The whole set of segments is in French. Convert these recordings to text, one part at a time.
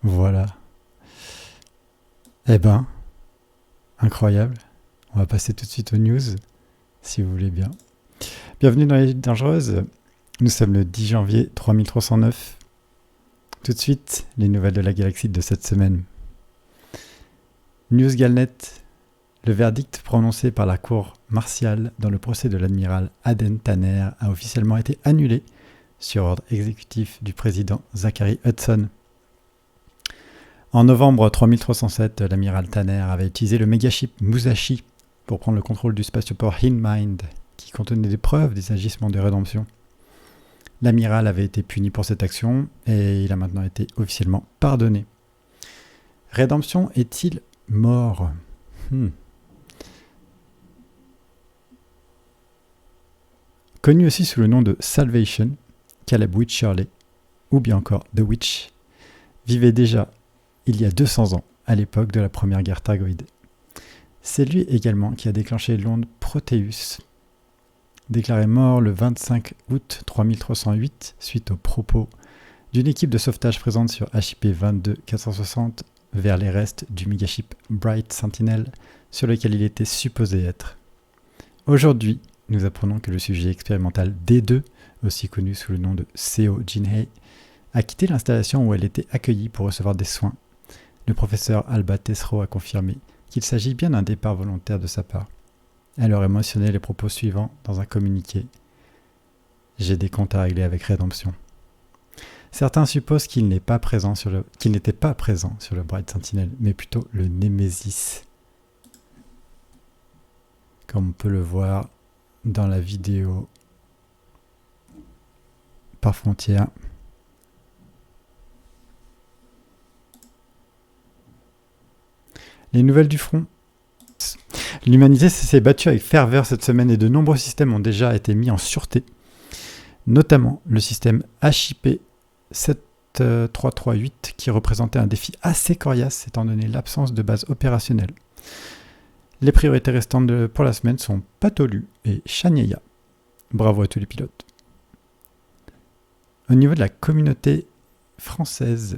Voilà. Eh ben, incroyable. On va passer tout de suite aux news, si vous voulez bien. Bienvenue dans les Dangereuses. Nous sommes le 10 janvier 3309. Tout de suite, les nouvelles de la galaxie de cette semaine. News Galnet. Le verdict prononcé par la cour martiale dans le procès de l'admiral Aden Tanner a officiellement été annulé sur ordre exécutif du président Zachary Hudson. En novembre 3307, l'amiral Tanner avait utilisé le megaship Musashi pour prendre le contrôle du spatioport Hindmind, qui contenait des preuves des agissements de rédemption. L'amiral avait été puni pour cette action et il a maintenant été officiellement pardonné. Rédemption est-il mort ? Connu aussi sous le nom de Salvation, Caleb Wycherley, ou bien encore The Witch, vivait déjà il y a 200 ans, à l'époque de la première guerre Thargoïde. C'est lui également qui a déclenché l'onde Proteus, déclaré mort le 25 août 3308 suite aux propos d'une équipe de sauvetage présente sur HIP 22460 vers les restes du megaship Bright Sentinel sur lequel il était supposé être. Aujourd'hui, nous apprenons que le sujet expérimental D2, aussi connu sous le nom de Seo Jinhei, a quitté l'installation où elle était accueillie pour recevoir des soins. Le professeur Alba Tesreau a confirmé qu'il s'agit bien d'un départ volontaire de sa part. Elle aurait mentionné les propos suivants dans un communiqué. « J'ai des comptes à régler avec Rédemption ». Certains supposent qu'il n'était pas présent sur le Bright Sentinel, mais plutôt le Nemesis. Comme on peut le voir dans la vidéo par frontière. Les nouvelles du front. L'humanité s'est battue avec ferveur cette semaine et de nombreux systèmes ont déjà été mis en sûreté, notamment le système HIP 7338 qui représentait un défi assez coriace étant donné l'absence de base opérationnelle. Les priorités restantes pour la semaine sont Patolu et Shaniya. Bravo à tous les pilotes. Au niveau de la communauté française,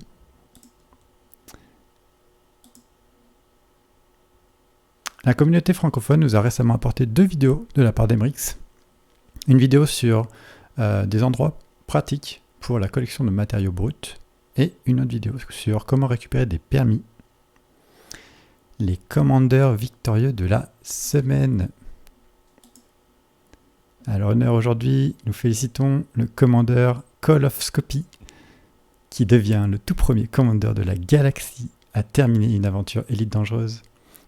la communauté francophone nous a récemment apporté 2 vidéos de la part d'Emrix. Une vidéo sur des endroits pratiques pour la collection de matériaux bruts et une autre vidéo sur comment récupérer des permis. Les commandeurs victorieux de la semaine. À l'honneur aujourd'hui, nous félicitons le commandeur Call of Scopy qui devient le tout premier commandeur de la galaxie à terminer une aventure élite dangereuse.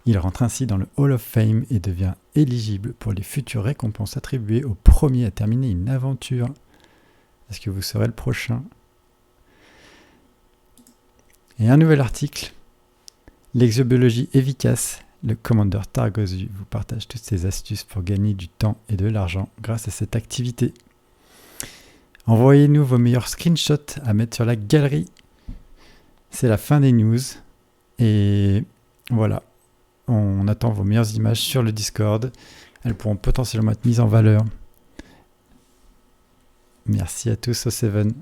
Il rentre ainsi dans le Hall of Fame et devient éligible pour les futures récompenses attribuées au premier à terminer une aventure. Est-ce que vous serez le prochain ? Et un nouvel article. L'exobiologie efficace. Le commandeur Targozu vous partage toutes ses astuces pour gagner du temps et de l'argent grâce à cette activité. Envoyez-nous vos meilleurs screenshots à mettre sur la galerie. C'est la fin des news. Et voilà. On attend vos meilleures images sur le Discord. Elles pourront potentiellement être mises en valeur. Merci à tous au Seven.